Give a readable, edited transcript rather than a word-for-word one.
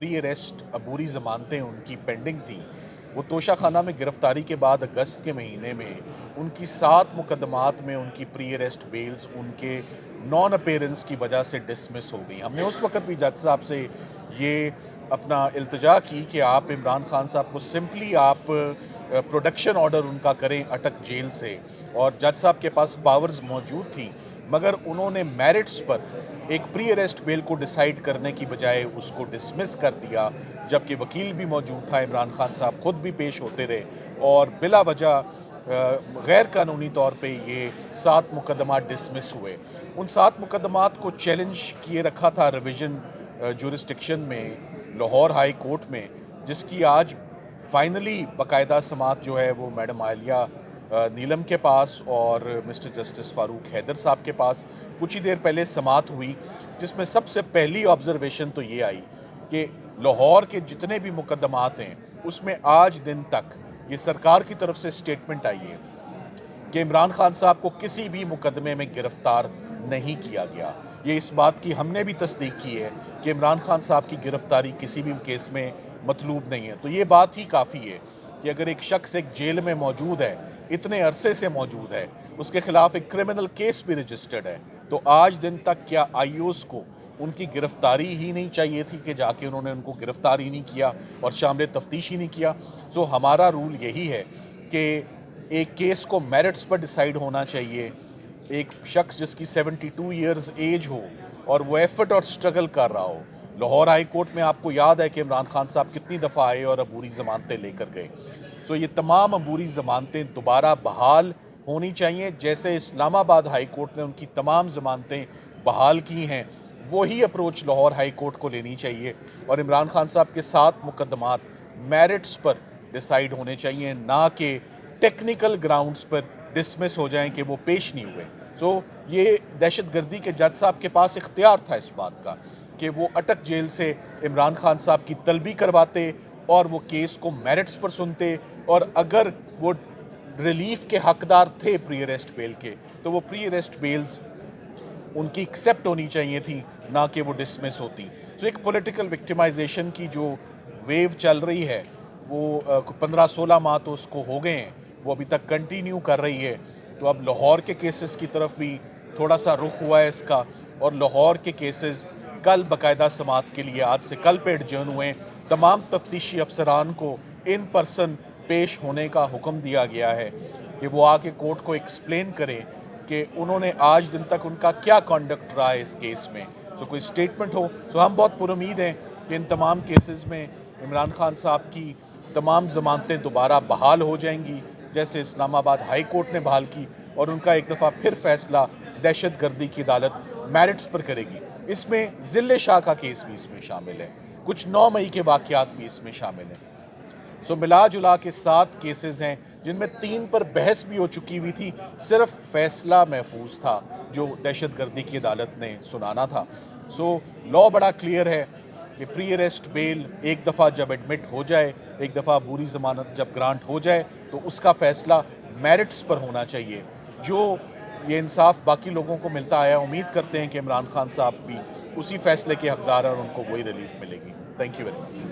Pre arrest अबूरी ज़मानतें उनकी pending थी। वो तोशा खाना में गिरफ्तारी के बाद अगस्त के महीने में उनकी 7 मुकदमात में उनकी प्री अरेस्ट बेल्स उनके नॉन अपीयरेंस की वजह से डिसमिस हो गई। हमने उस वक़्त भी जज साहब से ये अपना इल्तिजा की कि आप इमरान खान साहब को सिंपली आप प्रोडक्शन ऑर्डर उनका करें अटक जेल से, और जज साहब के पास पावर्स मौजूद थी, मगर उन्होंने मेरिट्स पर एक प्री अरेस्ट बेल को डिसाइड करने की बजाय उसको डिसमिस कर दिया, जबकि वकील भी मौजूद था, इमरान खान साहब खुद भी पेश होते रहे और बिला वजह गैर कानूनी तौर पे ये 7 मुकदमात डिसमिस हुए। उन 7 मुकदमात को चैलेंज किए रखा था रिवीजन जुरिस्डिक्शन में लाहौर हाई कोर्ट में, जिसकी आज फाइनली बाकायदा समात जो है वो मैडम आलिया नीलम के पास और मिस्टर जस्टिस फ़ारूक हैदर साहब के पास कुछ ही देर पहले समात हुई, जिसमें सबसे पहली ऑब्जर्वेशन तो ये आई कि लाहौर के जितने भी मुकदमात हैं उसमें आज दिन तक ये सरकार की तरफ से स्टेटमेंट आई है कि इमरान खान साहब को किसी भी मुकदमे में गिरफ्तार नहीं किया गया। ये इस बात की हमने भी तस्दीक की है कि इमरान खान साहब की गिरफ्तारी किसी भी केस में मतलूब नहीं है। तो ये बात ही काफ़ी है कि अगर एक शख्स एक जेल में मौजूद है, इतने अरसे से मौजूद है, उसके खिलाफ एक क्रिमिनल केस भी रजिस्टर्ड है, तो आज दिन तक क्या आईओस को उनकी गिरफ्तारी ही नहीं चाहिए थी कि जाके उन्होंने उनको गिरफ्तार ही नहीं किया और शामिल तफ्तीश ही नहीं किया। सो हमारा रूल यही है कि एक केस को मेरिट्स पर डिसाइड होना चाहिए। एक शख्स जिसकी 72 ईयर्स एज हो और वो एफर्ट और स्ट्रगल कर रहा हो। लाहौर हाई कोर्ट में आपको याद है कि इमरान खान साहब कितनी दफ़ा आए और अबूरी ज़मानतें लेकर गए। सो ये तमाम अबूरी ज़मानतें दोबारा बहाल होनी चाहिए, जैसे इस्लामाबाद हाई कोर्ट ने उनकी तमाम ज़मानतें बहाल की हैं, वही अप्रोच लाहौर हाई कोर्ट को लेनी चाहिए और इमरान खान साहब के 7 मुकदमात मेरिट्स पर डिसाइड होने चाहिए, ना कि टेक्निकल ग्राउंड्स पर डिसमिस हो जाएं कि वो पेश नहीं हुए। सो ये दहशतगर्दी के जज साहब के पास इख्तियार था इस बात का कि वो अटक जेल से इमरान खान साहब की तलबी करवाते और वो केस को मेरिट्स पर सुनते, और अगर वो रिलीफ के हकदार थे प्री अरेस्ट बेल के, तो वो प्री अरेस्ट बेल्स उनकी एक्सेप्ट होनी चाहिए थी, ना कि वो डिसमिस होती। सो एक पॉलिटिकल विक्टिमाइजेशन की जो वेव चल रही है वो 15-16 माह तो उसको हो गए हैं, वो अभी तक कंटिन्यू कर रही है। तो अब लाहौर के केसेस की तरफ भी थोड़ा सा रुख हुआ है इसका, और लाहौर के केसेस कल बाकायदा समात के लिए आज से कल पे एडजर्न हुए हैं। तमाम तफ्तीशी अफसरान को इन पर्सन पेश होने का हुक्म दिया गया है कि वो आके कोर्ट को एक्सप्लेन करें कि उन्होंने आज दिन तक उनका क्या कॉन्डक्ट रहा है इस केस में। सो कोई स्टेटमेंट हो। सो हम बहुत पुरुमीद हैं कि इन तमाम केसेस में इमरान खान साहब की तमाम ज़मानतें दोबारा बहाल हो जाएंगी, जैसे इस्लामाबाद हाई कोर्ट ने बहाल की, और उनका एक दफ़ा फिर फैसला दहशत गर्दी की अदालत मेरिट्स पर करेगी। इसमें ज़िले शाह का केस भी इसमें शामिल है, कुछ 9 मई के वाक़यात भी इसमें शामिल हैं। सो मिला जुला के 7 केसेस हैं, जिनमें 3 पर बहस भी हो चुकी हुई थी, सिर्फ फैसला महफूज था जो दहशत गर्दी की अदालत ने सुनाना था। सो लॉ बड़ा क्लियर है कि प्री अरेस्ट बेल एक दफ़ा जब एडमिट हो जाए, एक दफ़ा बुरी ज़मानत जब ग्रांट हो जाए, तो उसका फ़ैसला मेरिट्स पर होना चाहिए। जो ये इंसाफ बाकी लोगों को मिलता आया, उम्मीद करते हैं कि इमरान खान साहब भी उसी फैसले के हकदार हैं और उनको वही रिलीफ मिलेगी। Thank you very much.